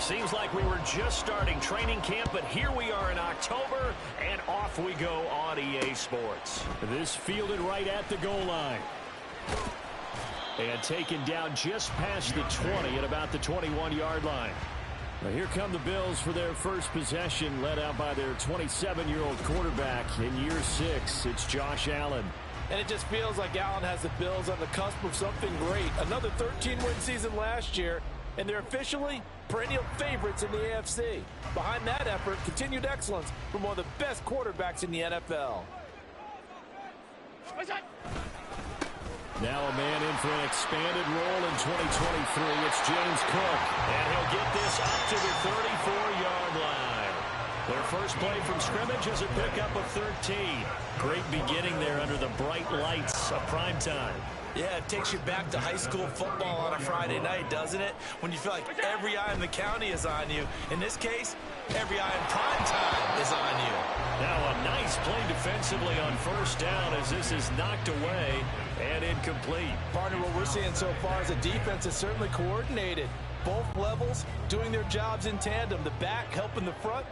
Seems like we were just starting training camp, but here we are in October, and off we go on EA Sports. This fielded right at the goal line. And taken down just past the 20 at about the 21-yard line. Now here come the Bills for their first possession, led out by their 27-year-old quarterback in year 6. It's Josh Allen. And it just feels like Allen has the Bills on the cusp of something great. Another 13-win season last year, and they're officially perennial favorites in the AFC. Behind that effort, continued excellence from one of the best quarterbacks in the NFL. Now a man in for an expanded role in 2023. It's James Cook. And he'll get this up to the 34-yard line. Their first play from scrimmage is a pickup of 13. Great beginning there under the bright lights of primetime. Yeah, it takes you back to high school football on a Friday night, doesn't it? When you feel like every eye in the county is on you. In this case, every eye in primetime is on you. Now a nice play defensively on first down as this is knocked away and incomplete. Partner, what we're seeing so far is the defense is certainly coordinated. Both levels doing their jobs in tandem. The back helping the front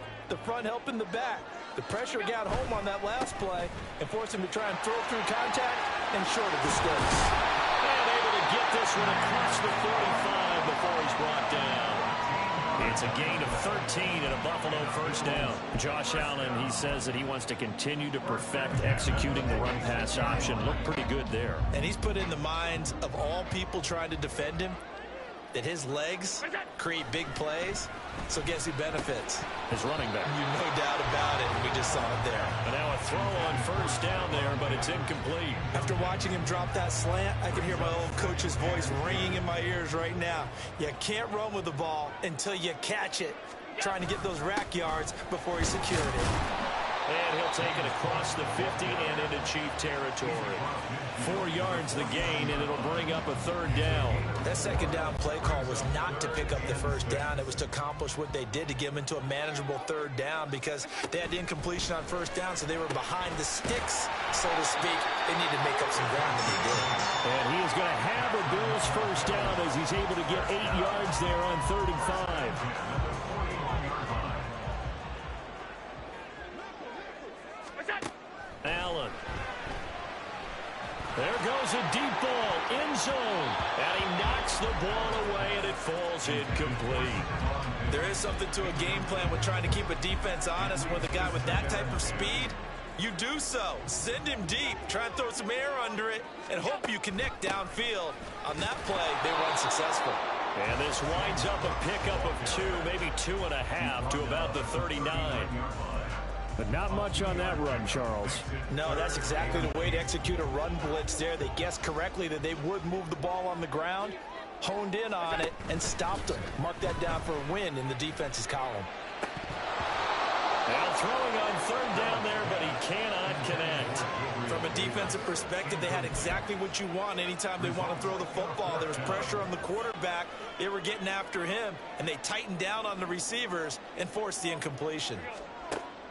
helping the back. The pressure got home on that last play and forced him to try and throw through contact and short of the sticks. And able to get this one across the 45 before he's brought down. It's a gain of 13 and a Buffalo first down. Josh Allen, he says that he wants to continue to perfect executing the run-pass option. Looked pretty good there. And he's put in the minds of all people trying to defend him that his legs create big plays. So guess who benefits? His running back. No doubt about it. We just saw it there. And now a throw on first down there, but it's incomplete. After watching him drop that slant, I can hear my old coach's voice ringing in my ears right now. You can't run with the ball until you catch it. Trying to get those rack yards before he secured it. And he'll take it across the 50 and into Chief territory. 4 yards the gain, and it'll bring up a third down. That second down play call was not to pick up the first down. It was to accomplish what they did to get them into a manageable third down because they had the incompletion on first down, so they were behind the sticks, so to speak. They needed to make up some ground, and they did. And he is going to have a Bills first down as he's able to get 8 yards there on 3rd and 5. Allen. There goes a deep ball, end zone, and he knocks the ball away, and it falls incomplete. There is something to a game plan with trying to keep a defense honest with a guy with that type of speed. You do so. Send him deep, try and throw some air under it, and hope you connect downfield. On that play, they were unsuccessful. And this winds up a pickup of 2, maybe 2.5 to about the 39. But not much on that run, Charles. No, that's exactly the way to execute a run blitz there. They guessed correctly that they would move the ball on the ground, honed in on it, and stopped them. Mark that down for a win in the defense's column. Now throwing on 3rd down there, but he cannot connect. From a defensive perspective, they had exactly what you want anytime they want to throw the football. There was pressure on the quarterback. They were getting after him, and they tightened down on the receivers and forced the incompletion.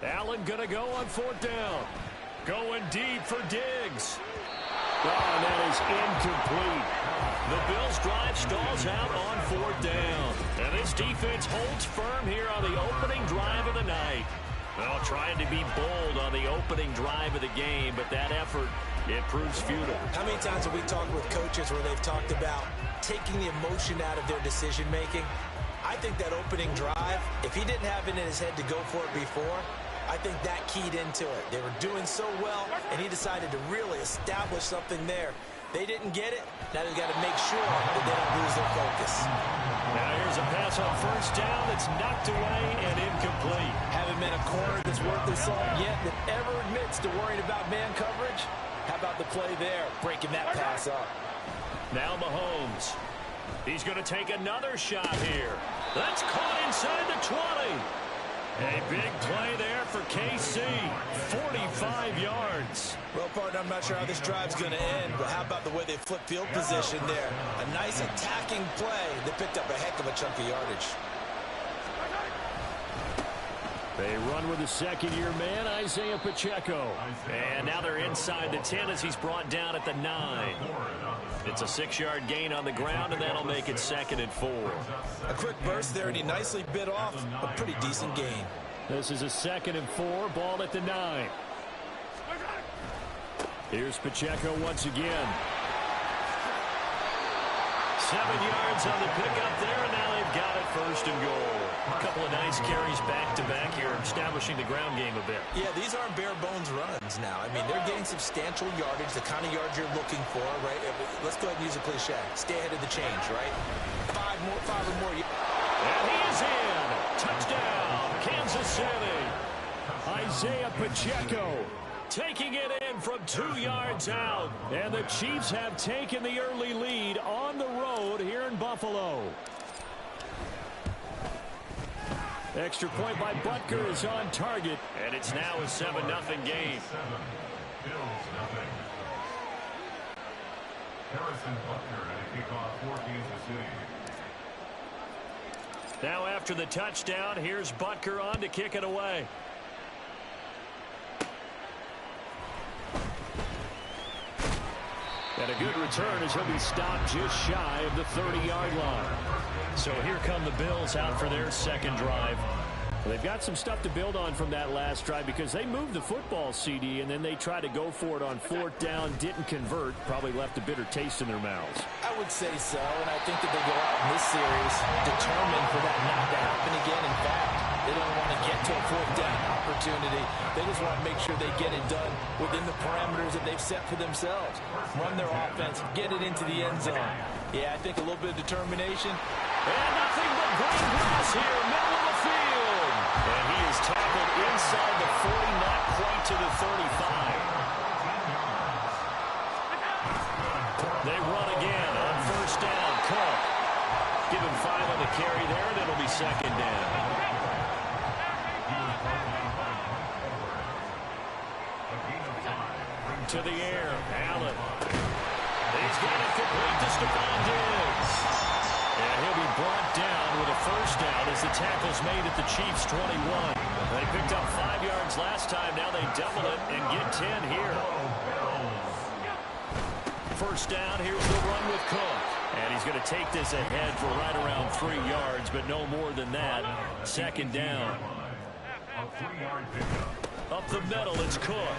Allen going to go on 4th down. Going deep for Diggs. Oh, and that is incomplete. The Bills' drive stalls out on 4th down. And this defense holds firm here on the opening drive of the night. Well, trying to be bold on the opening drive of the game, but that effort, it proves futile. How many times have we talked with coaches where they've talked about taking the emotion out of their decision-making? I think that opening drive, if he didn't have it in his head to go for it before, I think that keyed into it. They were doing so well, and he decided to really establish something there. They didn't get it. Now they've got to make sure that they don't lose their focus. Now here's a pass on first down that's knocked away and incomplete. Haven't been a corner that's worth their salt yet that ever admits to worrying about man coverage. How about the play there, breaking that pass up? Now Mahomes. He's going to take another shot here. That's caught inside the 20. A big play there for KC, 45 yards. Well, partner, I'm not sure how this drive's going to end, but how about the way they flip field position there? A nice attacking play that picked up a heck of a chunk of yardage. They run with the second-year man, Isaiah Pacheco. And now they're inside the 10 as he's brought down at the 9. The It's a 6-yard gain on the ground, and that'll make it 2nd and 4. A quick burst there, and he nicely bit off a pretty decent gain. This is a 2nd and 4, ball at the 9. Here's Pacheco once again. 7 yards on the pickup there, and now they've got it 1st and goal. A couple of nice carries back-to-back here, establishing the ground game a bit. Yeah, these aren't bare-bones runs now. I mean, they're getting substantial yardage, the kind of yards you're looking for, right? Let's go ahead and use a cliche. Stay ahead of the change, right? Five or more. And he is in. Touchdown, Kansas City. Isaiah Pacheco taking it in from 2 yards out. And the Chiefs have taken the early lead on the road here in Buffalo. Extra point by Butker is on target. And it's now a 7-0 game. Harrison Butker at a kickoff for Kansas City. Now after the touchdown, here's Butker on to kick it away. And a good return as he'll be stopped just shy of the 30-yard line. So here come the Bills out for their second drive. Well, they've got some stuff to build on from that last drive because they moved the football, CD, and then they tried to go for it on 4th down, didn't convert, probably left a bitter taste in their mouths. I would say so, and I think that they go out in this series determined for that not to happen again. In fact, they don't want to get to a 4th down opportunity. They just want to make sure they get it done within the parameters that they've set for themselves. Run their offense, get it into the end zone. Yeah, I think a little bit of determination. And nothing but green grass here, middle of the field. And he is tackled inside the 40, not quite to the 35. They run again on 1st down. Cook. Give him 5 on the carry there, and it'll be 2nd down. To the air, Allen. He's got it complete to Stephon Diggs. And he'll be brought down with a 1st down as the tackle's made at the Chiefs' 21. They picked up 5 yards last time. Now they double it and get 10 here. 1st down, here's the run with Cook. And he's going to take this ahead for right around 3 yards, but no more than that. 2nd down. A 3-yard pickup. Up the middle, it's Cook.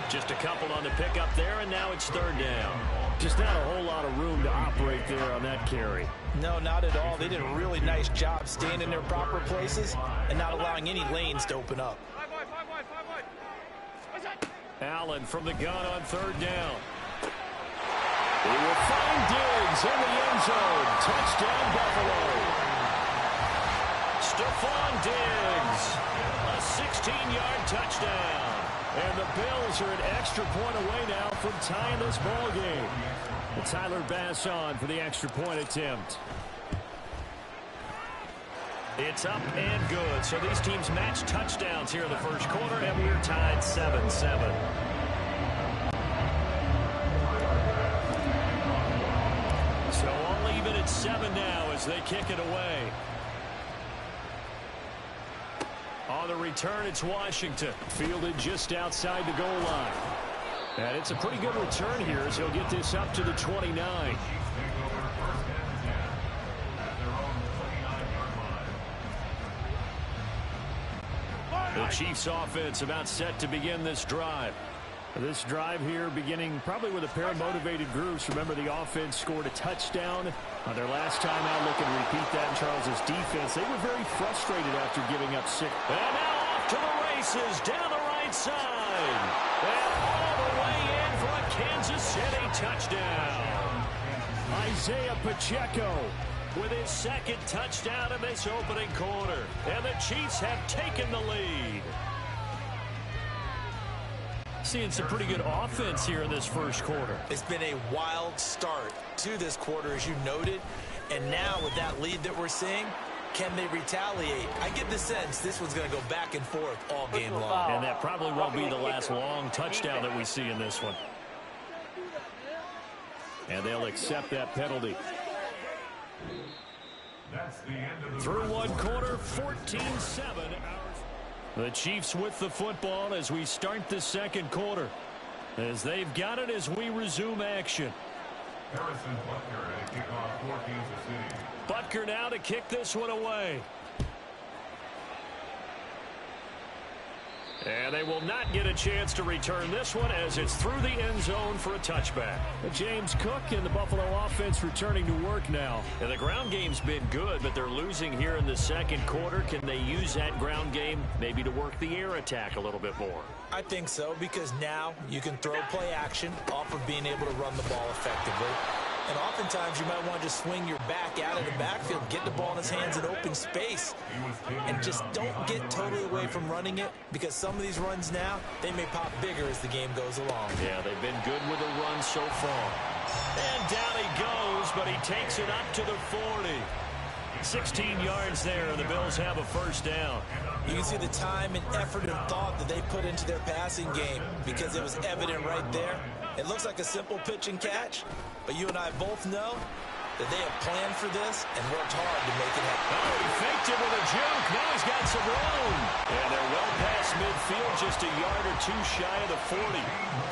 Just a couple on the pickup there, and now it's 3rd down. Just not a whole lot of room to operate there on that carry. No, not at all. They did a really nice job staying in their proper places and not allowing any lanes to open up. Allen from the gun on 3rd down. He will find Diggs in the end zone. Touchdown, Buffalo. Stephon Diggs. A 16-yard touchdown. And the Bills are an extra point away now from tying this ball game. And Tyler Bass on for the extra point attempt. It's up and good. So these teams match touchdowns here in the 1st quarter, and we're tied 7-7. So all even at 7 now as they kick it away. On the return, it's Washington. Fielded just outside the goal line. And it's a pretty good return here as he'll get this up to the 29. The Chiefs offense about set to begin this drive. This drive here beginning probably with a pair of motivated groups. Remember, the offense scored a touchdown on their last time out. Looking to repeat that in Charles's defense. They were very frustrated after giving up 6. And now off to the races down the right side. And all the way in for a Kansas City touchdown. Isaiah Pacheco with his 2nd touchdown in this opening quarter. And the Chiefs have taken the lead. Seeing some pretty good offense here in this 1st quarter. It's been a wild start to this quarter, as you noted. And now with that lead that we're seeing, can they retaliate? I get the sense this one's going to go back and forth all game long. And that probably won't be the last long touchdown that we see in this one. And they'll accept that penalty. That's the end of the Through 1 quarter, 14-7. The Chiefs with the football as we start the 2nd quarter. As they've got it as we resume action. Harrison Butker at a kickoff for Kansas City. Butker now to kick this one away. And they will not get a chance to return this one as it's through the end zone for a touchback. James Cook and the Buffalo offense returning to work now. And the ground game's been good, but they're losing here in the second quarter. Can they use that ground game maybe to work the air attack a little bit more? I think so, because now you can throw play action off of being able to run the ball effectively. And oftentimes you might want to just swing your back out of the backfield, get the ball in his hands in open space, and just don't get totally away from running it, because some of these runs now, they may pop bigger as the game goes along. Yeah, they've been good with the run so far. And down he goes, but he takes it up to the 40. 16 yards there, and the Bills have a first down. You can see the time and effort and thought that they put into their passing game, because it was evident right there. It looks like a simple pitch and catch, but you and I both know that they have planned for this and worked hard to make it happen. Oh, he faked it with a juke. Now he's got some room. And they're well past midfield, just a yard or two shy of the 40.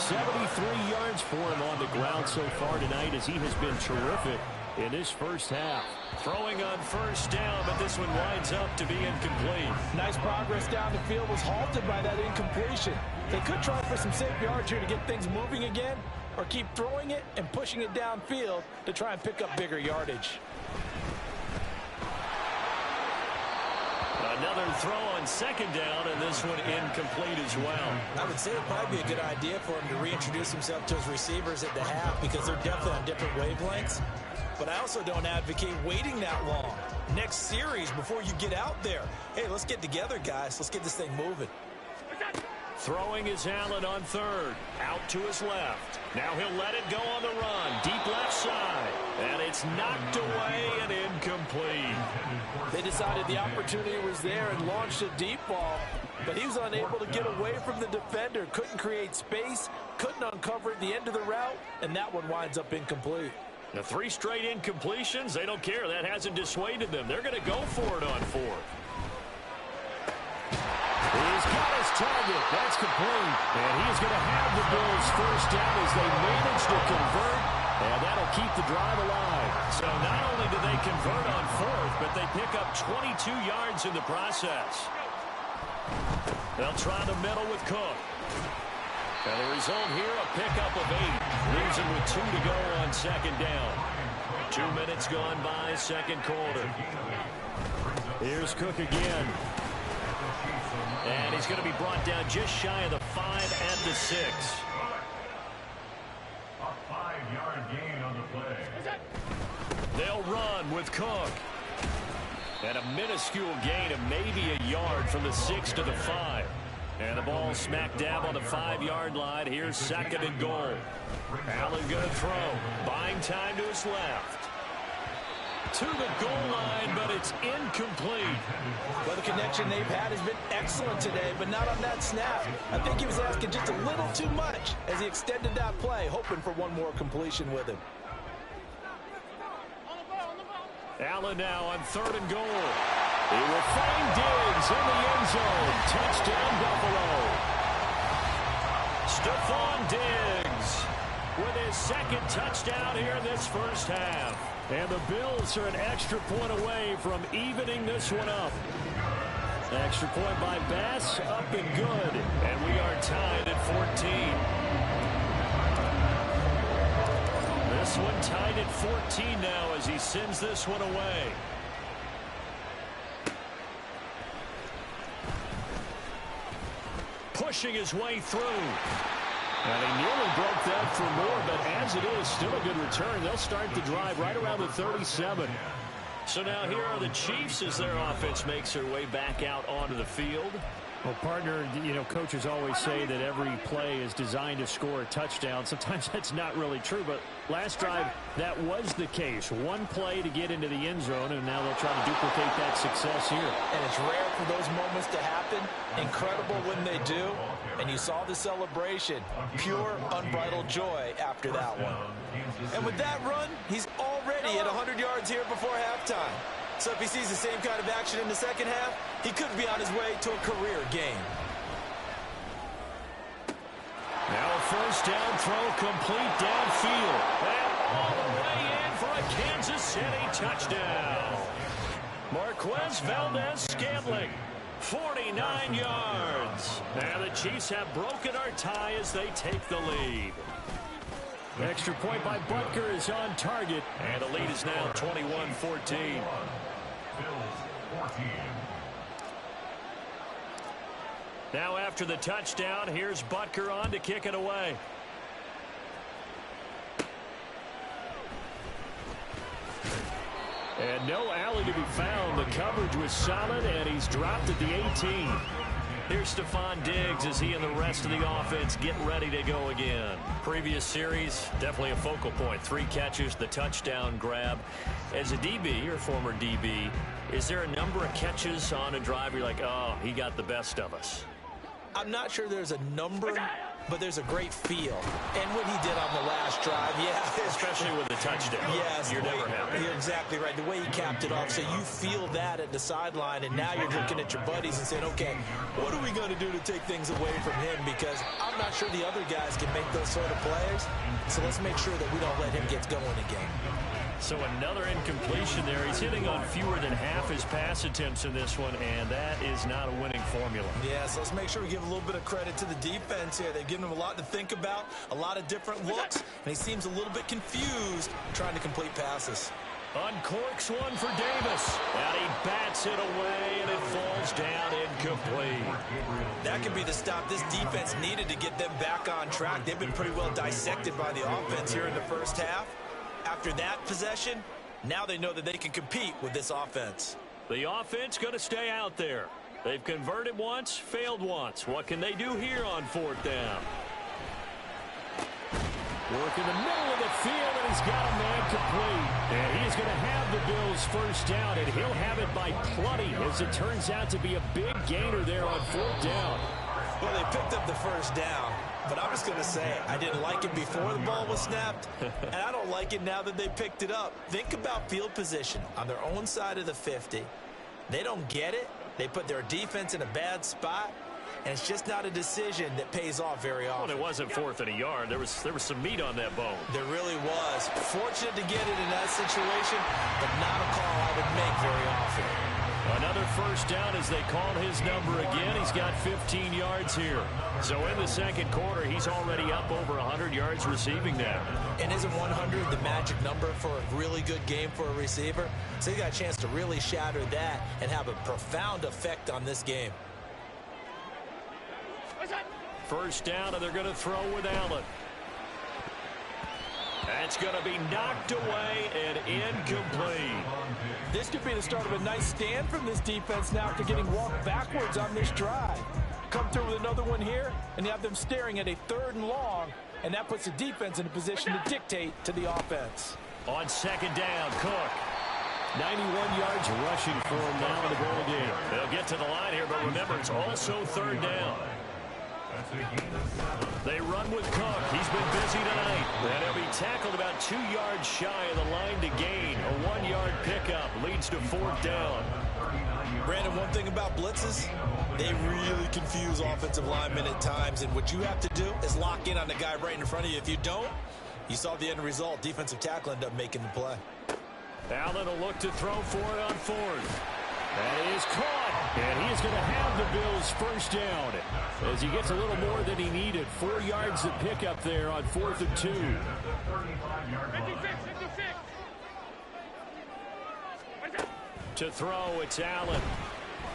73 yards for him on the ground so far tonight, as he has been terrific in this first half. Throwing on first down, but this one winds up to be incomplete. Nice progress down the field, was halted by that incompletion. They could try for some safe yards here to get things moving again, or keep throwing it and pushing it downfield to try and pick up bigger yardage. Another throw on second down, and this one incomplete as well. I would say it would probably be a good idea for him to reintroduce himself to his receivers at the half, because they're definitely on different wavelengths. But I also don't advocate waiting that long. Next series before you get out there. Hey, let's get together, guys. Let's get this thing moving. Throwing is Allen on third. Out to his left. Now he'll let it go on the run. Deep left side. And it's knocked away and incomplete. They decided the opportunity was there and launched a deep ball, but he was unable to get away from the defender. Couldn't create space, couldn't uncover at the end of the route, and that one winds up incomplete. The 3 straight incompletions, they don't care. That hasn't dissuaded them. They're going to go for it on fourth. He's got his target. That's complete. And he's going to have the Bills first down as they manage to convert. And that'll keep the drive alive. So not only do they convert on fourth, but they pick up 22 yards in the process. They'll try the middle with Cook. And the result here, a pickup of 8. Leaves him with 2 to go on second down. 2 minutes gone by, second quarter. Here's Cook again. And he's going to be brought down just shy of the 5 at the 6. A 5-yard gain on the play. They'll run with Cook. And a minuscule gain of maybe a yard from the 6 to the 5. And the ball smack dab on the 5-yard line. Here's second and goal. Allen going to throw. Buying time to his left. To the goal line, but it's incomplete. Well, the connection they've had has been excellent today, but not on that snap. I think he was asking just a little too much as he extended that play, hoping for one more completion with him. Allen now on third and goal. He will find Diggs in the end zone. Touchdown, Buffalo. Stephon Diggs with his second touchdown here in this first half. And the Bills are an extra point away from evening this one up. Extra point by Bass, up and good. And we are tied at 14. This one tied at 14 now as he sends this one away. Pushing his way through. And he nearly broke that for more, but as it is, still a good return. They'll start the drive right around the 37. So now here are the Chiefs as their offense makes their way back out onto the field. Well, partner, you know, coaches always say that every play is designed to score a touchdown. Sometimes that's not really true, but last drive, that was the case. One play to get into the end zone, and now they'll try to duplicate that success here. And it's rare for those moments to happen. Incredible when they do. And you saw the celebration. Pure, unbridled joy after that one. And with that run, he's already at 100 yards here before halftime. So if he sees the same kind of action in the second half, he could be on his way to a career game. Now a first down throw complete downfield. Well, all the way in for a Kansas City touchdown. Marquez Valdez-Scantling, 49 yards. And the Chiefs have broken our tie as they take the lead. Extra point by Butker is on target. And the lead is now 21-14. Now after the touchdown, here's Butker on to kick it away. And no alley to be found. The coverage was solid, and he's dropped at the 18. Here's Stephon Diggs as he and the rest of the offense get ready to go again. Previous series, definitely a focal point. 3 catches, the touchdown grab. As a DB, or former DB, is there a number of catches on a drive you're like, oh, he got the best of us? I'm not sure there's a number, but there's a great feel. And what he did on the last drive, yeah. Especially with the touchdown. Yes. You're never happy. You're exactly right. The way he capped it off, so you feel that at the sideline, and now you're looking at your buddies and saying, okay, what are we going to do to take things away from him? Because I'm not sure the other guys can make those sort of plays. So let's make sure that we don't let him get going again. So another incompletion there. He's hitting on fewer than half his pass attempts in this one, and that is not a winning formula. Yeah, so let's make sure we give a little bit of credit to the defense here. They've given him a lot to think about, a lot of different looks, and he seems a little bit confused trying to complete passes. Uncorks one for Davis. And he bats it away, and it falls down incomplete. That could be the stop this defense needed to get them back on track. They've been pretty well dissected by the offense here in the first half. After that possession, now they know that they can compete with this offense. The offense going to stay out there. They've converted once, failed once. What can they do here on 4th down? Work in the middle of the field, and he's got a man complete. And he is going to have the Bills first down, and he'll have it by plenty, as it turns out to be a big gainer there on 4th down. Well, they picked up the first down, but I'm just going to say I didn't like it before the ball was snapped, and I don't like it now that they picked it up. Think about field position on their own side of the 50. They don't get it. They put their defense in a bad spot, and it's just not a decision that pays off very often. Well, it wasn't 4th and a yard. There was some meat on that bone. There really was. Fortunate to get it in that situation, but not a call I would make very often. Another first down as they call his number again. He's got 15 yards here. So in the second quarter, he's already up over 100 yards receiving now. And isn't 100 the magic number for a really good game for a receiver? So he got a chance to really shatter that and have a profound effect on this game. First down, and they're going to throw with Allen. That's going to be knocked away and incomplete. This could be the start of a nice stand from this defense now after getting walked backwards on this drive. Come through with another one here, and you have them staring at a 3rd and long, and that puts the defense in a position to dictate to the offense. On 2nd down, Cook. 91 yards rushing for him now in the ball game. They'll get to the line here, but remember, it's also 3rd down. They run with Cook. He's been busy tonight. And he'll be tackled about 2 yards shy of the line to gain. A 1-yard pickup leads to 4th down. Brandon, one thing about blitzes, they really confuse offensive linemen at times. And what you have to do is lock in on the guy right in front of you. If you don't, you saw the end result. Defensive tackle ended up making the play. Allen will look to throw for it on 4th. That is caught, and he is going to have the Bills first down as he gets a little more than he needed. 4 yards to pick up there on 4th and 2. To throw, it's Allen.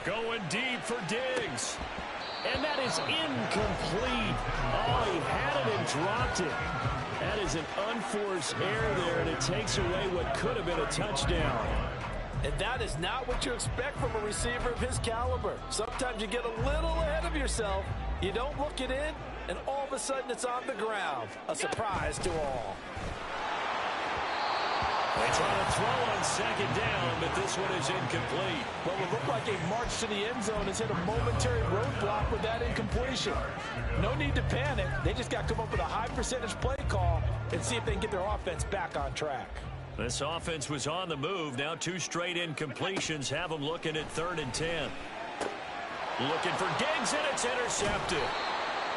Going deep for Diggs. And that is incomplete. Oh, he had it and dropped it. That is an unforced error there, and it takes away what could have been a touchdown. And that is not what you expect from a receiver of his caliber. Sometimes you get a little ahead of yourself. You don't look it in, and all of a sudden it's on the ground. A surprise to all. They try to throw on 2nd down, but this one is incomplete. Well, it looked like a march to the end zone has hit a momentary roadblock with that incompletion. No need to panic. They just got to come up with a high percentage play call and see if they can get their offense back on track. This offense was on the move. Now 2 straight incompletions have them looking at 3rd and 10. Looking for Diggs, and it's intercepted.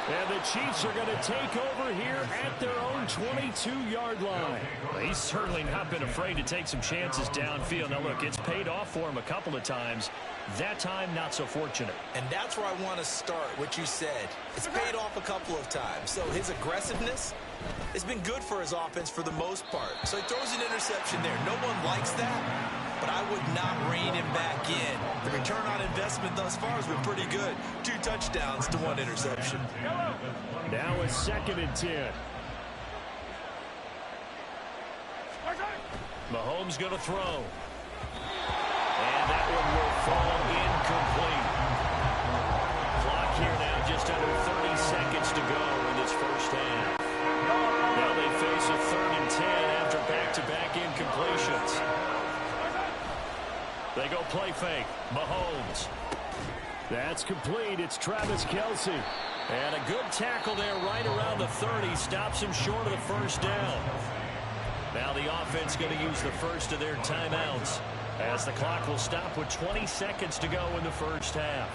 And the Chiefs are going to take over here at their own 22-yard line. He's certainly not been afraid to take some chances downfield. Now, look, it's paid off for him a couple of times. That time, not so fortunate. And that's where I want to start, what you said. It's paid off a couple of times. So his aggressiveness has been good for his offense for the most part. So he throws an interception there. No one likes that. But I would not rein him back in. The return on investment thus far has been pretty good. 2 touchdowns to 1 interception. Now a 2nd and 10. Mahomes going to throw. And that one will fall incomplete. Clock here now just under 30 seconds to go in this first half. Now they face a 3rd and 10 after back-to-back incompletions. They go play fake. Mahomes. That's complete. It's Travis Kelce. And a good tackle there right around the 30. Stops him short of the first down. Now the offense going to use the first of their timeouts as the clock will stop with 20 seconds to go in the first half.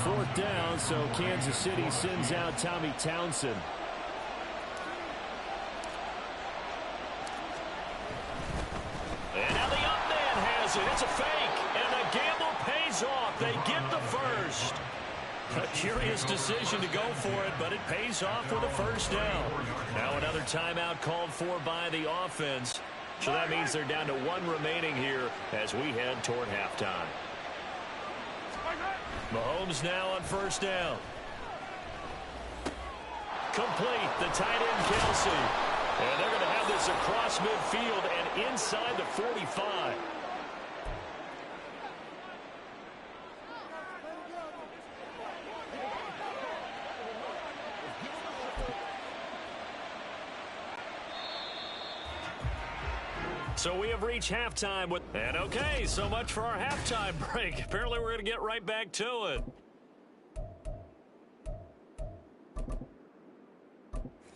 4th down, so Kansas City sends out Tommy Townsend. And now the up man has it. It's a fake, and the gamble pays off. They get the first. A curious decision to go for it, but it pays off with a first down. Now another timeout called for by the offense. So that means they're down to 1 remaining here as we head toward halftime. Mahomes now on first down. Complete. The tight end, Kelce. And they're going to have this across midfield and inside the 45. So we have reached halftime with, and okay, so much for our halftime break. Apparently we're going to get right back to it.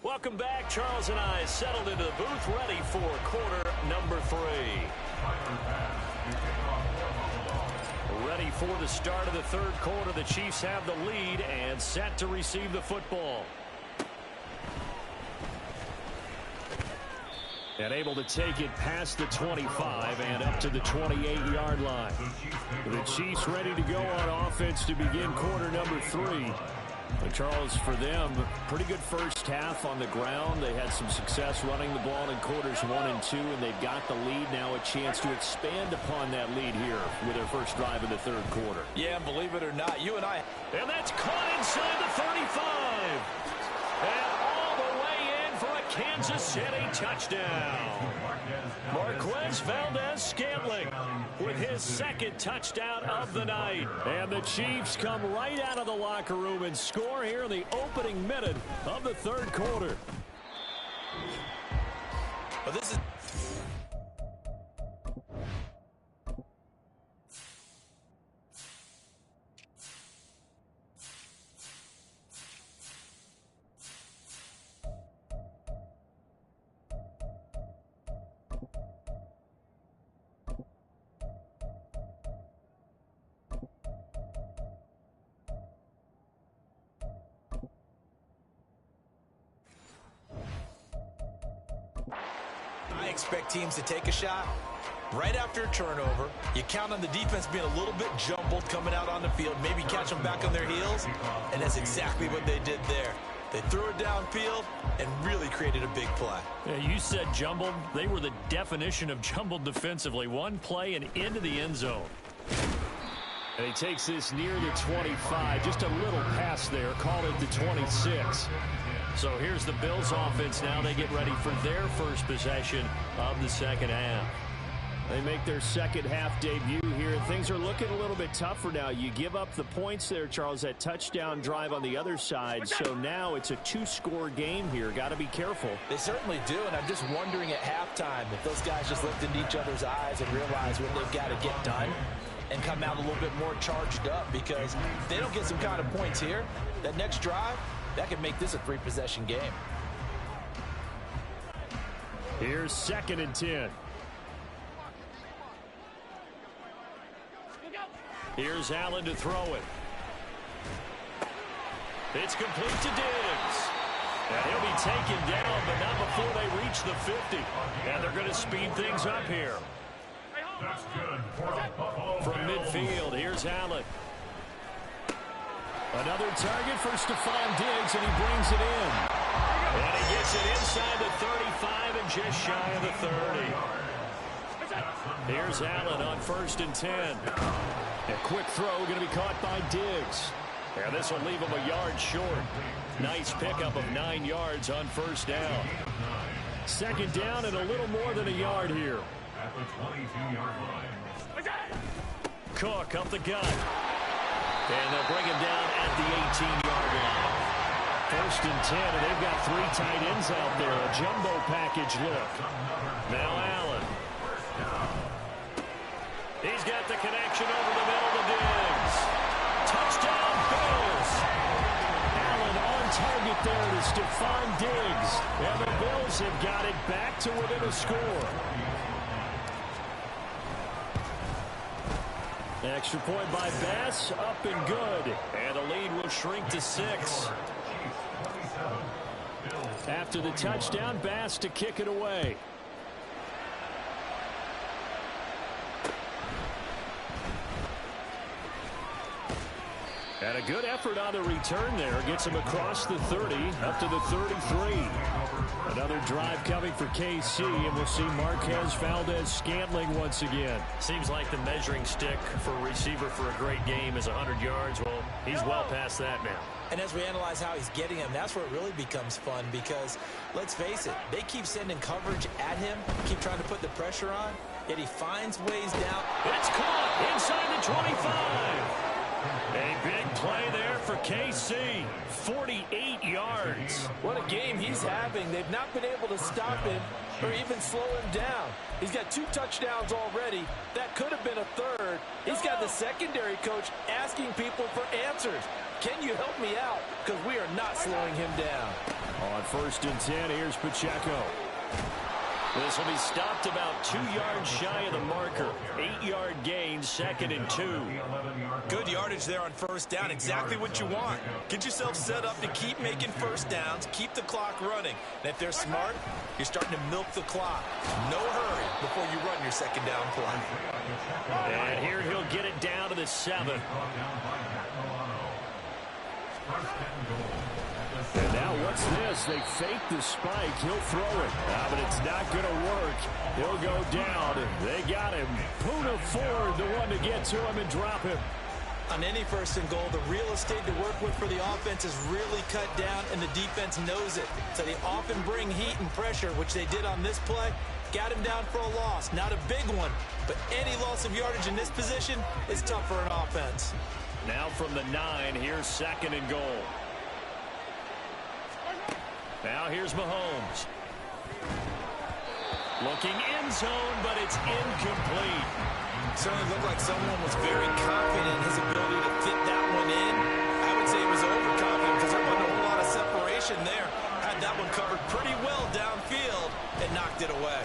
Welcome back. Charles and I settled into the booth, ready for quarter number 3. Ready for the start of the 3rd quarter. The Chiefs have the lead and set to receive the football. And able to take it past the 25 and up to the 28-yard line. The Chiefs ready to go on offense to begin quarter number 3. Charles, for them, pretty good first half on the ground. They had some success running the ball in quarters 1 and 2, and they've got the lead. Now a chance to expand upon that lead here with their first drive in the 3rd quarter. Yeah, and believe it or not, you and I. And that's caught inside the 35. And all the way in for a Kansas City touchdown. Marquez Valdez-Scantling with his 2nd touchdown of the night. And the Chiefs come right out of the locker room and score here in the opening minute of the 3rd quarter. Well, this is... I expect teams to take a shot right after a turnover. You count on the defense being a little bit jumbled coming out on the field, maybe catch them back on their heels, and that's exactly what they did there. They threw it downfield and really created a big play. Yeah, you said jumbled. They were the definition of jumbled defensively. One play and into the end zone. And he takes this near the 25, just a little pass there, call it the 26. So here's the Bills offense now. They get ready for their first possession of the 2nd half. They make their 2nd half debut here. Things are looking a little bit tougher now. You give up the points there, Charles, that touchdown drive on the other side. So now it's a 2-score game here. Got to be careful. They certainly do, and I'm just wondering at halftime if those guys just looked into each other's eyes and realize what they've got to get done and come out a little bit more charged up, because if they don't get some kind of points here, that next drive, that could make this a 3-possession game. Here's 2nd and 10. Here's Allen to throw it. It's complete to Diggs. And he'll be taken down, but not before they reach the 50. And they're going to speed things up here. That's good for the Buffalo From Bills. midfield, here's Allen. Another target for Stephon Diggs, and he brings it in. And he gets it inside the 35 and just shy of the 30. Here's Allen on 1st and 10. A quick throw going to be caught by Diggs. And this will leave him a yard short. Nice pickup of 9 yards on 1st down. 2nd down and a little more than a yard here. At the 22-yard line. Cook up the gut. And they'll bring him down at the 18-yard line. 1st and 10, and they've got 3 tight ends out there. A jumbo package look. Now Allen. He's got the connection over the middle to Diggs. Touchdown, Bills. Allen on target there to Stephon Diggs. And the Bills have got it back to within a score. Extra point by Bass, up and good. And the lead will shrink to 6. After the touchdown, Bass to kick it away. And a good effort on the return there. Gets him across the 30, up to the 33. Another drive coming for KC, and we'll see Marquez Valdes-Scantling once again. Seems like the measuring stick for a receiver for a great game is 100 yards. Well, he's well past that now. And as we analyze how he's getting him, that's where it really becomes fun because, let's face it, they keep sending coverage at him, keep trying to put the pressure on, yet he finds ways down. It's caught inside the 25. A big play there for KC. 48 yards. What a game he's having. They've not been able to stop him or even slow him down. He's got 2 touchdowns already. That could have been a 3rd. He's got the secondary coach asking people for answers. Can you help me out? Because we are not slowing him down. On 1st and 10, here's Pacheco. This will be stopped about 2 yards shy of the marker. 8-yard gain, 2nd and 2. Good yardage there on 1st down. Exactly what you want. Get yourself set up to keep making 1st downs, keep the clock running. And if they're smart, you're starting to milk the clock. No hurry before you run your 2nd down play. And here he'll get it down to the 7. And now what's this? They fake the spike. He'll throw it. But it's not going to work. He'll go down. They got him. Poona Ford, the one to get to him and drop him. On any 1st and goal, the real estate to work with for the offense is really cut down, and the defense knows it. So they often bring heat and pressure, which they did on this play. Got him down for a loss. Not a big one, but any loss of yardage in this position is tough for an offense. Now from the 9, here's 2nd and goal. Now here's Mahomes. Looking end zone, but it's incomplete. Certainly looked like someone was very confident in his ability to fit that one in. I would say he was overconfident because there wasn't a whole lot of separation there. Had that one covered pretty well downfield and knocked it away.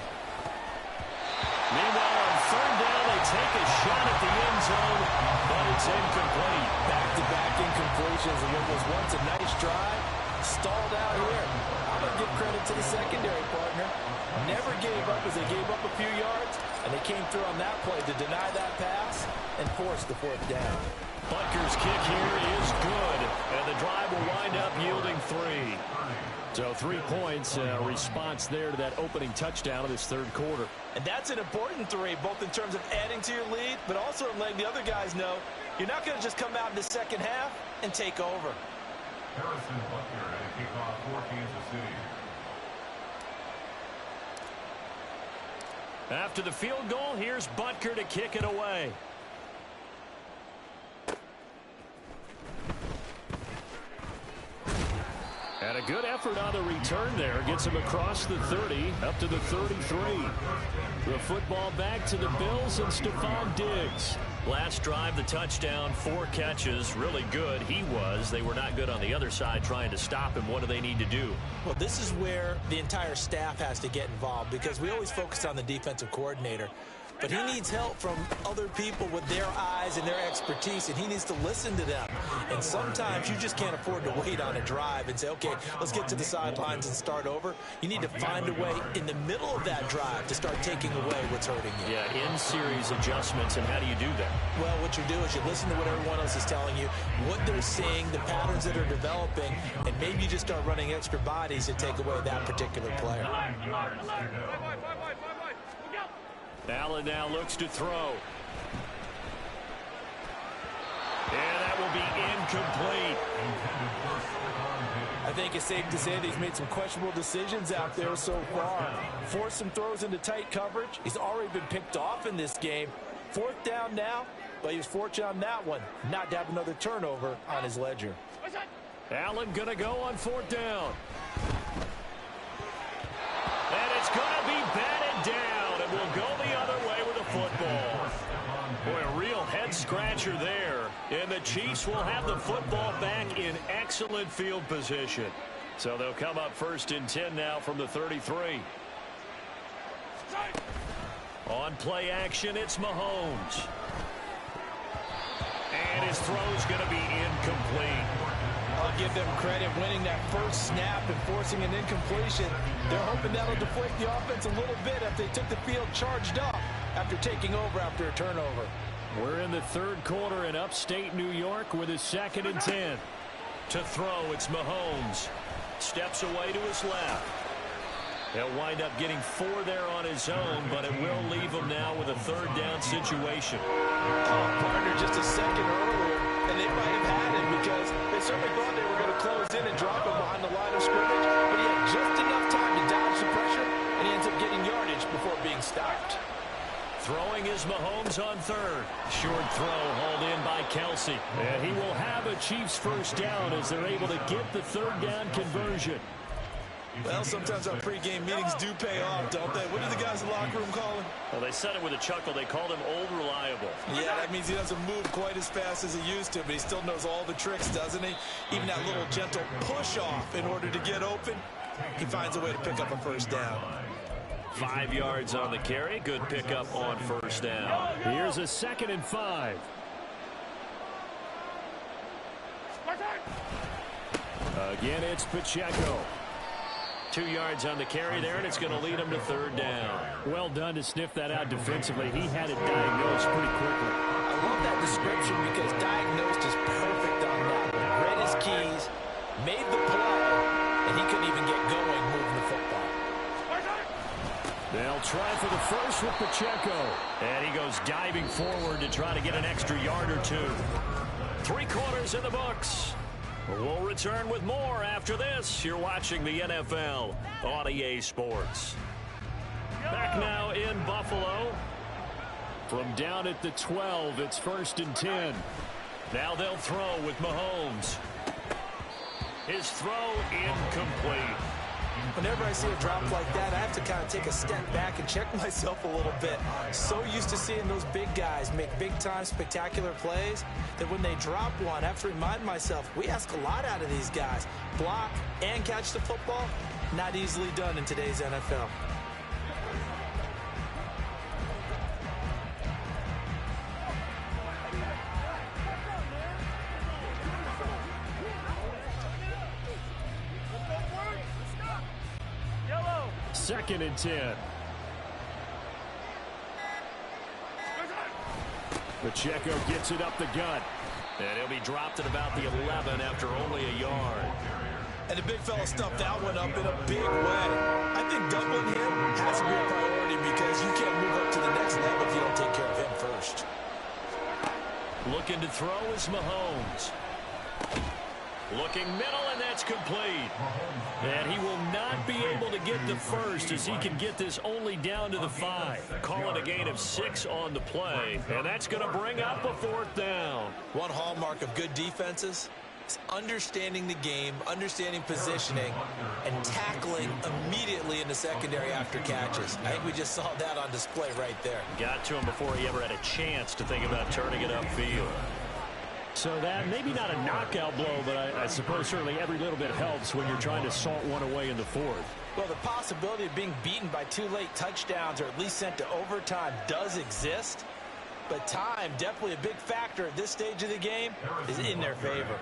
Meanwhile, on 3rd down, they take a shot at the end zone, but it's incomplete. Back-to-back incompletions, and what was once a nice drive stalled out here. I'm going to give credit to the secondary partner. Never gave up as they gave up a few yards, and they came through on that play to deny that pass and force the 4th down. Butker's kick here is good, and the drive will wind up yielding 3. So 3 points, response there to that opening touchdown of this 3rd quarter. And that's an important 3, both in terms of adding to your lead, but also letting the other guys know you're not going to just come out in the 2nd half and take over. Harrison Butker at a kickoff for Kansas City. After the field goal, here's Butker to kick it away. And a good effort on the return there. Gets him across the 30, up to the 33. The football back to the Bills and Stephon Diggs. Last drive, the touchdown, 4 catches. Really good, he was. They were not good on the other side trying to stop him. What do they need to do? Well, this is where the entire staff has to get involved because we always focus on the defensive coordinator. but he needs help from other people with their eyes and their expertise, and he needs to listen to them. And sometimes you just can't afford to wait on a drive and say, okay, let's get to the sidelines and start over. You need to find a way in the middle of that drive to start taking away what's hurting you. Yeah, in-series adjustments, and how do you do that? Well, what you do is you listen to what everyone else is telling you, what they're seeing, the patterns that are developing, and maybe you just start running extra bodies to take away that particular player. Allen now looks to throw. And that will be incomplete. I think it's safe to say that he's made some questionable decisions out there so far. Forced some throws into tight coverage. He's already been picked off in this game. 4th down now, but he was fortunate on that one not to have another turnover on his ledger. Allen going to go on 4th down. And it's going to be batted down. It will go the other way with the football. Boy, a real head-scratcher there. And the Chiefs will have the football back in excellent field position. So they'll come up 1st and 10 now from the 33. On play action, it's Mahomes. And his throw's going to be incomplete. I'll give them credit winning that first snap and forcing an incompletion. They're hoping that'll deflate the offense a little bit after they took the field charged up after taking over after a turnover. We're in the 3rd quarter in upstate New York with a 2nd and 10. To throw, it's Mahomes. Steps away to his left. He'll wind up getting 4 there on his own, but it will leave him now with a 3rd down situation. Partner just a second earlier, and they might have had him because they certainly thought they were going to close in and drop him behind the line of scrimmage, but he had just enough time to dodge the pressure, and he ends up getting yardage before being stopped. Throwing is Mahomes on 3rd. Short throw hauled in by Kelsey. And he will have a Chiefs 1st down as they're able to get the 3rd down conversion. Well, sometimes our pregame meetings do pay off, don't they? What do the guys in the locker room call him? Well, they said it with a chuckle. They called him Old Reliable. Yeah, that means he doesn't move quite as fast as he used to, but he still knows all the tricks, doesn't he? Even that little gentle push-off in order to get open, he finds a way to pick up a 1st down. 5 yards on the carry. Good pickup on 1st down. Here's a 2nd and 5. Again, it's Pacheco. 2 yards on the carry there, and it's going to lead him to 3rd down. Well done to sniff that out defensively. He had it diagnosed pretty quickly. I love that description because diagnosed is perfect on that one. Read his keys, made the play, and he couldn't even get going moving the football. They'll try for the 1st with Pacheco. And he goes diving forward to try to get an extra yard or 2. 3 quarters in the books. We'll return with more after this. You're watching the NFL on EA Sports. Back now in Buffalo. From down at the 12, it's 1st and 10. Now they'll throw with Mahomes. His throw incomplete. Whenever I see a drop like that, I have to kind of take a step back and check myself a little bit. So used to seeing those big guys make big-time spectacular plays that when they drop one, I have to remind myself, we ask a lot out of these guys. Block and catch the football, not easily done in today's NFL. Second and 10. Pacheco gets it up the gut. And he'll be dropped at about the 11 after only a yard. And the big fella stuffed that one up in a big way. I think doubling him has to be a priority because you can't move up to the next level if you don't take care of him first. Looking to throw is Mahomes. Looking middle, and that's complete. And he will not be able to get the 1st as he can get this only down to the 5. Calling a gain of 6 on the play, and that's going to bring up a 4th down. One hallmark of good defenses is understanding the game, understanding positioning, and tackling immediately in the secondary after catches. I think we just saw that on display right there. Got to him before he ever had a chance to think about turning it upfield. So that, maybe not a knockout blow, but I suppose certainly every little bit helps when you're trying to salt one away in the 4th. Well, the possibility of being beaten by 2 late touchdowns or at least sent to overtime does exist. But time, definitely a big factor at this stage of the game, is in their favor.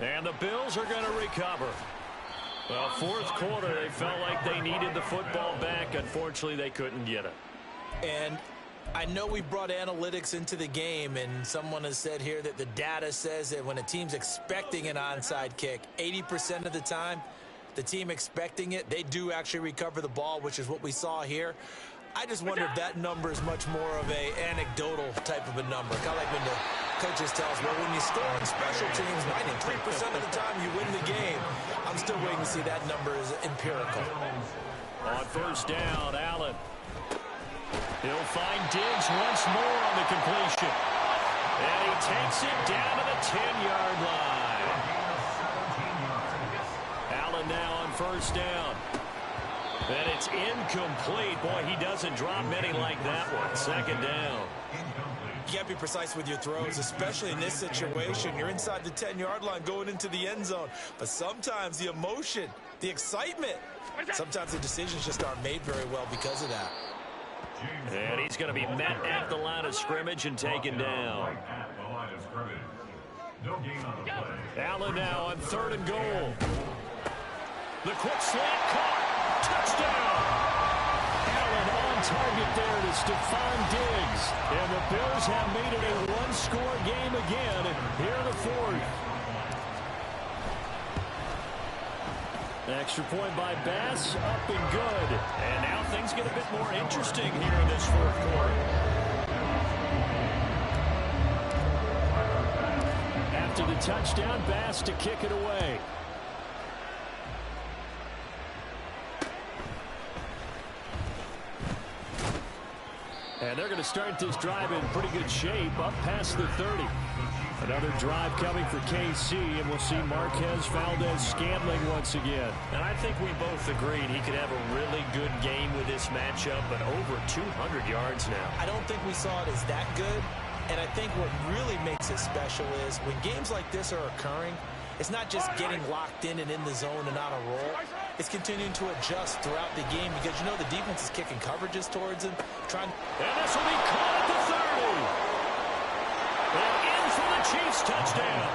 And the Bills are going to recover. Well, fourth quarter, they felt like they needed the football back. Unfortunately, they couldn't get it. And I know we brought analytics into the game, and someone has said here that the data says that when a team's expecting an onside kick, 80% of the time, the team expecting it, they do actually recover the ball, which is what we saw here. I just wonder if that number is much more of a anecdotal type of a number. Kind of like when the coaches tell us, well, when you score on special teams, 93% of the time you win the game. I'm still waiting to see that number is empirical. On first down, Allen. He'll find Diggs once more on the completion. And he takes it down to the 10-yard line. Allen now on first down. And it's incomplete. Boy, he doesn't drop many like that one. Second down. You got to be precise with your throws, especially in this situation. You're inside the 10-yard line going into the end zone. But sometimes the emotion, the excitement, sometimes the decisions just aren't made very well because of that. And he's going to be met at the line of scrimmage and taken down. Allen now on third and goal. The quick slant caught. Touchdown! Allen on target there to Stephon Diggs. And the Bills have made it a one-score game again here in the fourth. Extra point by Bass, up and good. And now things get a bit more interesting here in this fourth quarter. After the touchdown, Bass to kick it away. And they're going to start this drive in pretty good shape, up past the 30. Another drive coming for KC, and we'll see Marquez Valdes-Scantling once again. And I think we both agreed he could have a really good game with this matchup, but over 200 yards now. I don't think we saw it as that good, and I think what really makes it special is when games like this are occurring, it's not just getting locked in and in the zone and on a roll. It's continuing to adjust throughout the game because, you know, the defense is kicking coverages towards him. And this will be caught at the 30. And in for the Chiefs touchdown.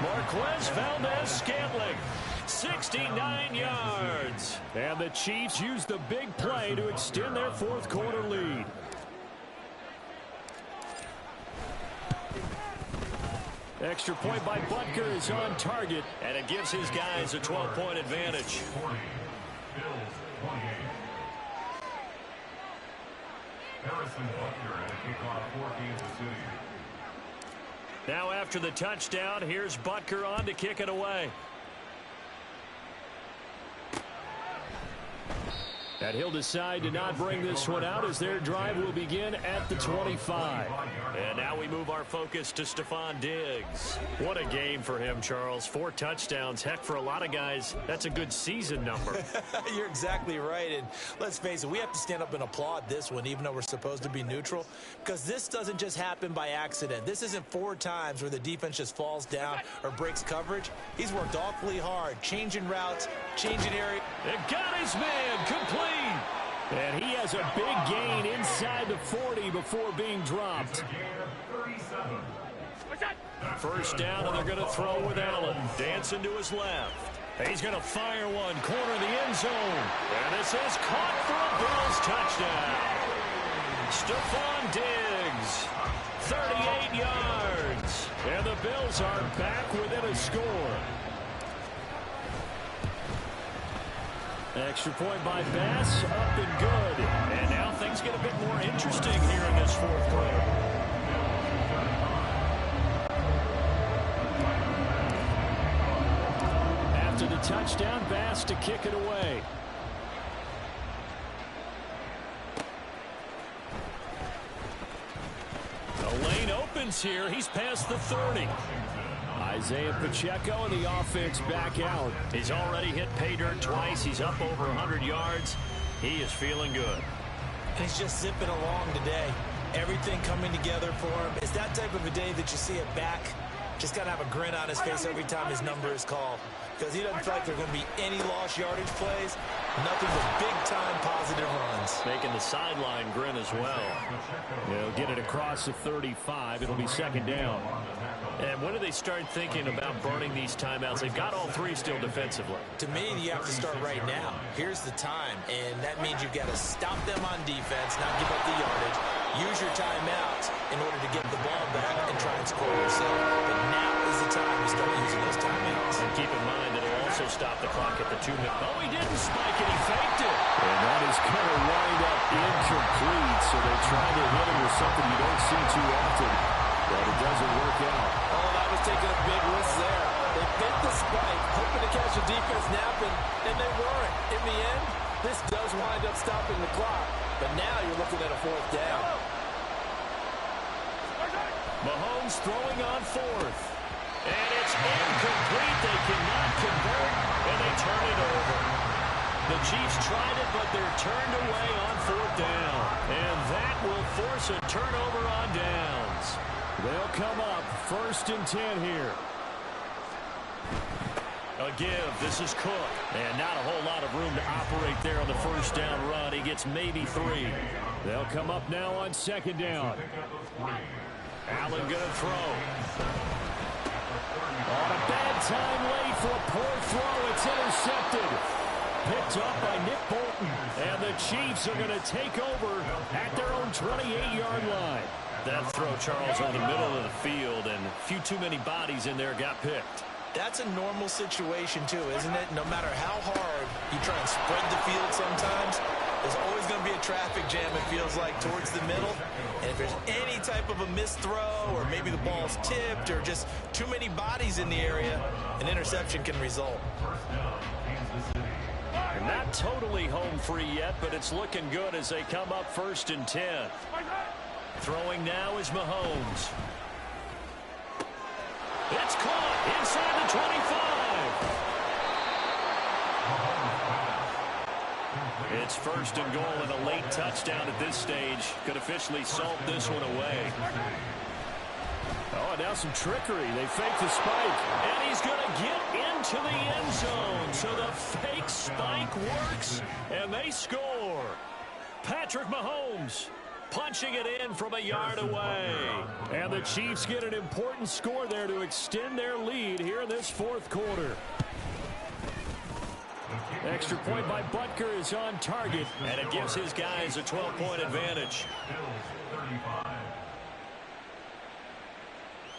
Marquez Valdes-Scantling, 69 yards. And the Chiefs use the big play to extend their fourth quarter lead. Extra point by Butker is on target, and it gives his guys a 12-point advantage. Now after the touchdown, here's Butker on to kick it away. And he'll decide to not bring this one out as their drive will begin at the 25. And now we move our focus to Stephon Diggs. What a game for him, Charles. 4 touchdowns. Heck, for a lot of guys, that's a good season number. You're exactly right. And let's face it, we have to stand up and applaud this one, even though we're supposed to be neutral, because this doesn't just happen by accident. This isn't 4 times where the defense just falls down or breaks coverage. He's worked awfully hard, changing routes, changing area. And got his man complete. And he has a big gain inside the 40 before being dropped. First down, and they're going to throw with Allen. Dancing to his left. He's going to fire one, corner of the end zone. And this is caught for a Bills touchdown. Stephon Diggs, 38 yards. And the Bills are back within a score. Extra point by Bass, up and good. And now things get a bit more interesting here in this fourth quarter. After the touchdown, Bass to kick it away. The lane opens here. He's past the 30. Isaiah Pacheco and the offense back out. He's already hit pay dirt twice. He's up over 100 yards. He is feeling good. He's just zipping along today. everything coming together for him. It's that type of a day that you see a back just got to have a grin on his face every time his number is called, because he doesn't feel like there are going to be any lost yardage plays, nothing but big-time positive runs. Making the sideline grin as well. They'll get it across the 35. It'll be second down. And when do they start thinking about burning these timeouts? They've got all three still defensively. To me, you have to start right now. Here's the time, and that means you've got to stop them on defense, not give up the yardage, use your timeouts in order to get the ball back and try and score yourself. But now is the time to start using those timeouts. And keep in mind that it'll also stop the clock at the 2-minute. Oh, he didn't spike it. He faked it. And that is going to wind up incomplete. So they try to hit him with something you don't see too often, but it doesn't work out. Oh, that was taking a big risk there. They faked the spike, hoping to catch a defense napping, and they weren't. In the end, this does wind up stopping the clock. But now you're looking at a fourth down. Mahomes throwing on fourth. And it's incomplete. They cannot convert, and they turn it over. The Chiefs tried it, but they're turned away on fourth down. And that will force a turnover on downs. They'll come up 1st and 10 here. A give. This is Cook. And not a whole lot of room to operate there on the first down run. He gets maybe 3. They'll come up now on 2nd down. Allen going to throw. On a bad time late for a poor throw. It's intercepted. Picked up by Nick Bolton. And the Chiefs are going to take over at their own 28-yard line. That throw, Charles, on the middle of the field, and a few too many bodies in there got picked. That's a normal situation, too, isn't it? No matter how hard you try and spread the field sometimes, there's always going to be a traffic jam, it feels like, towards the middle. And if there's any type of a missed throw, or maybe the ball's tipped, or just too many bodies in the area, an interception can result. Not totally home free yet, but it's looking good as they come up 1st and 10. Throwing now is Mahomes. It's caught inside the 25. It's 1st and goal, and a late touchdown at this stage could officially salt this one away. Oh, and now some trickery. They fake the spike, and he's going to get into the end zone. So the fake spike works, and they score. Patrick Mahomes punching it in from a yard away. And the Chiefs get an important score there to extend their lead here in this 4th quarter. Extra point by Butker is on target, and it gives his guys a 12-point advantage.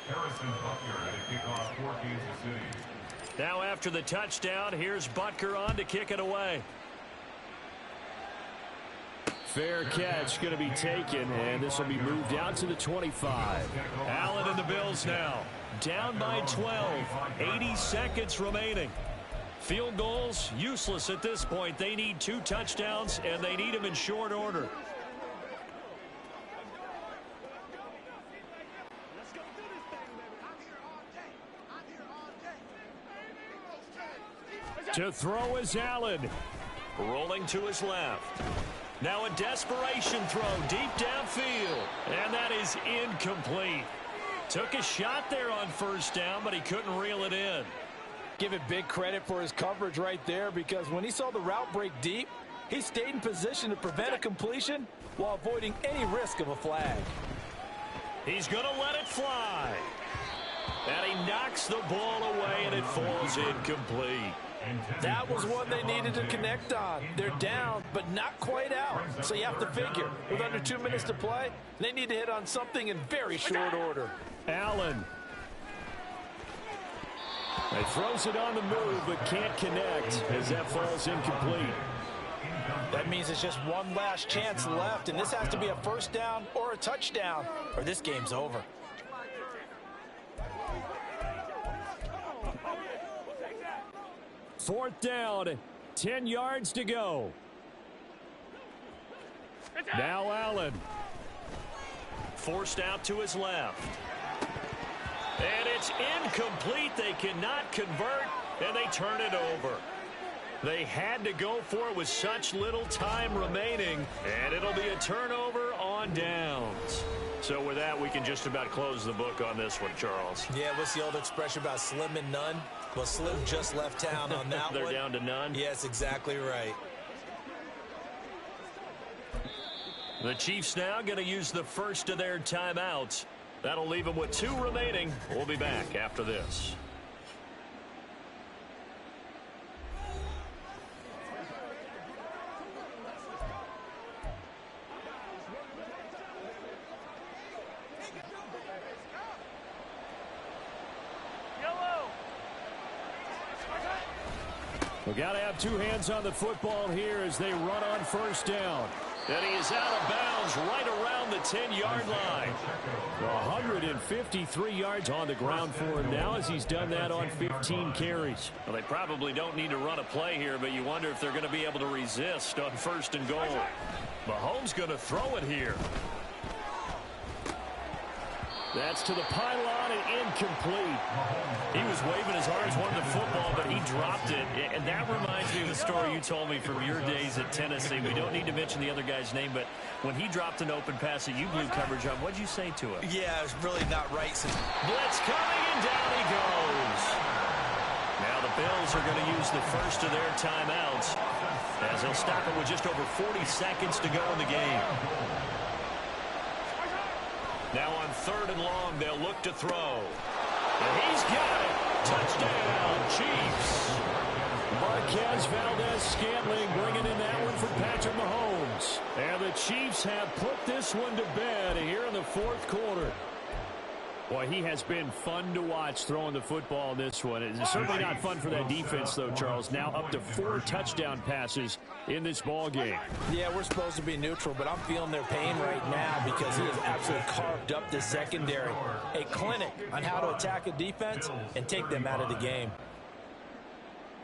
Harrison Butker at a kickoff for Kansas City. Now after the touchdown, here's Butker on to kick it away. Fair catch going to be taken, and this will be moved out to the 25. Allen and the Bills now down by 12. 80 seconds remaining. Field goals useless at this point. They need 2 touchdowns, and they need them in short order. To throw is Allen. Rolling to his left. Now a desperation throw deep downfield. And that is incomplete. Took a shot there on 1st down, but he couldn't reel it in. Give it big credit for his coverage right there, because when he saw the route break deep, he stayed in position to prevent a completion while avoiding any risk of a flag. He's going to let it fly. And he knocks the ball away, and it falls incomplete. That was one they needed to connect on. They're down, but not quite out. So you have to figure, with under 2 minutes to play, they need to hit on something in very short order. Allen. He throws it on the move, but can't connect as that falls incomplete. That means it's just one last chance left, and this has to be a 1st down or a touchdown, or this game's over. Fourth down, 10 yards to go. Now Allen. Forced out to his left. And it's incomplete. They cannot convert, and they turn it over. They had to go for it with such little time remaining, and it'll be a turnover on on downs. So with that, we can just about close the book on this one, Charles. Yeah, what's the old expression about slim and none? Well, Slim just left town on that They're one. down to none? Yes, exactly right. The Chiefs now going to use the first of their timeouts. That'll leave them with 2 remaining. We'll be back after this. We got to have 2 hands on the football here as they run on first down. And he is out of bounds right around the 10-yard line. 153 yards on the ground for him now as he's done that on 15 carries. Well, they probably don't need to run a play here, but you wonder if they're going to be able to resist on first and goal. Mahomes going to throw it here. That's to the pylon and incomplete. He was waving his arms, wanted the football, but he dropped it. And that reminds me of the story you told me from your days at Tennessee. We don't need to mention the other guy's name, but when he dropped an open pass that you blew coverage on, what did you say to him? Yeah, it's really not right. Blitz coming, and down he goes. Now the Bills are going to use the first of their timeouts as they'll stop it with just over 40 seconds to go in the game. Now on 3rd and long, they'll look to throw. And he's got it. Touchdown, Chiefs. Marquez Valdez-Scantling bringing in that one for Patrick Mahomes. And the Chiefs have put this one to bed here in the 4th quarter. Boy, he has been fun to watch throwing the football in this one. It's certainly not fun for that defense, though, Charles. Now up to 4 touchdown passes in this ball game. Yeah, we're supposed to be neutral, but I'm feeling their pain right now because he has absolutely carved up this secondary. A clinic on how to attack a defense and take them out of the game.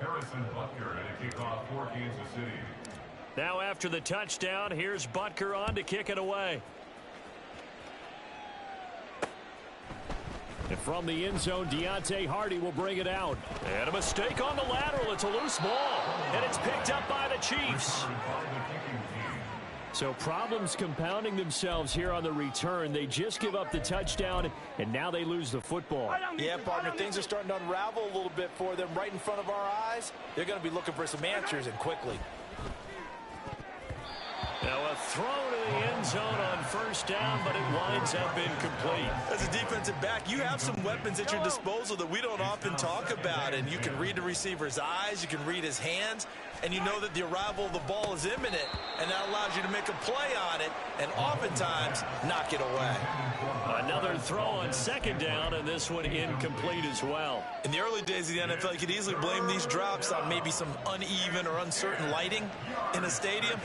Harrison Butker at a kickoff for Kansas City. Now after the touchdown, here's Butker on to kick it away. And from the end zone, Deontay Hardy will bring it out. And a mistake on the lateral. It's a loose ball. And it's picked up by the Chiefs. So problems compounding themselves here on the return. They just give up the touchdown, and now they lose the football. Yeah, partner, things are starting to unravel a little bit for them right in front of our eyes. They're going to be looking for some answers, and quickly. Now a throw to the end zone on first down, but it winds up incomplete. As a defensive back, you have some weapons at your disposal that we don't often talk about, and you can read the receiver's eyes, you can read his hands, and you know that the arrival of the ball is imminent, and that allows you to make a play on it and oftentimes knock it away. Another throw on 2nd down, and this one incomplete as well. In the early days of the NFL, you could easily blame these drops on maybe some uneven or uncertain lighting in a stadium.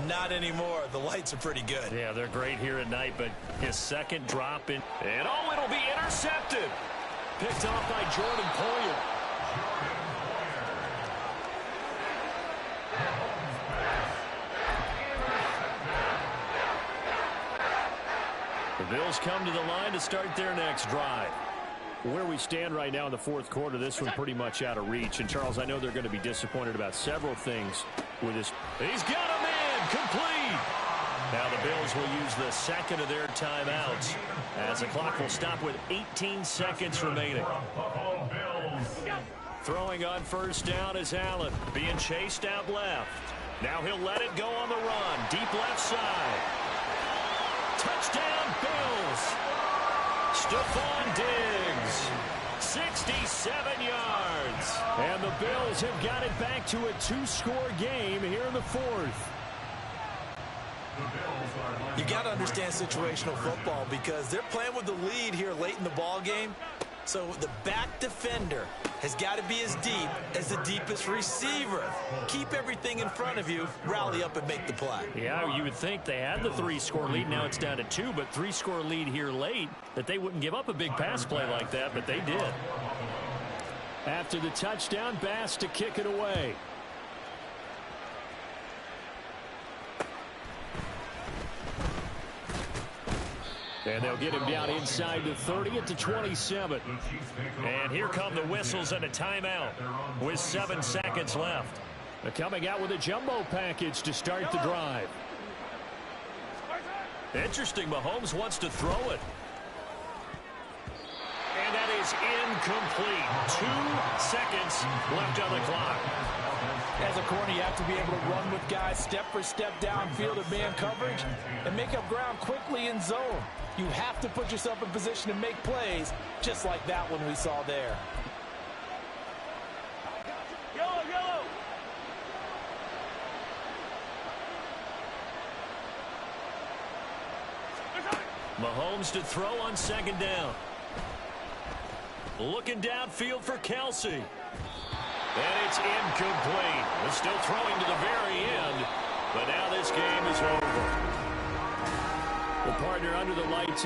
Not anymore. The lights are pretty good. Yeah, they're great here at night, but his second drop in. And oh, it'll be intercepted. Picked off by Jordan Poyer. The Bills come to the line to start their next drive. Where we stand right now in the 4th quarter, this one pretty much out of reach. And, Charles, I know they're going to be disappointed about several things with this. He's got a man complete. Now the Bills will use the second of their timeouts as the clock will stop with 18 seconds remaining. Throwing on first down is Allen, being chased out left. Now he'll let it go on the run, deep left side. Touchdown, Bills. Stephon Diggs, 67 yards. And the Bills have got it back to a 2-score game here in the 4th. You got to understand situational football because they're playing with the lead here late in the ball game. So the back defender has got to be as deep as the deepest receiver. Keep everything in front of you, rally up and make the play. Yeah, you would think they had the 3-score lead. Now it's down to 2, but 3-score lead here late, that they wouldn't give up a big pass play like that, but they did. After the touchdown, Bass to kick it away. And they'll get him down inside the 30 at the 27. And here come the whistles and a timeout with 7 seconds left. They're coming out with a jumbo package to start the drive. Interesting. Mahomes wants to throw it. And that is incomplete. 2 seconds left on the clock. As a corner, you have to be able to run with guys step for step downfield of man coverage and make up ground quickly in zone. You have to put yourself in position to make plays, just like that one we saw there. Yellow, yellow. Mahomes to throw on 2nd down. Looking downfield for Kelsey. And it's incomplete. They're still throwing to the very end, but now this game is over. Well, partner, under the lights.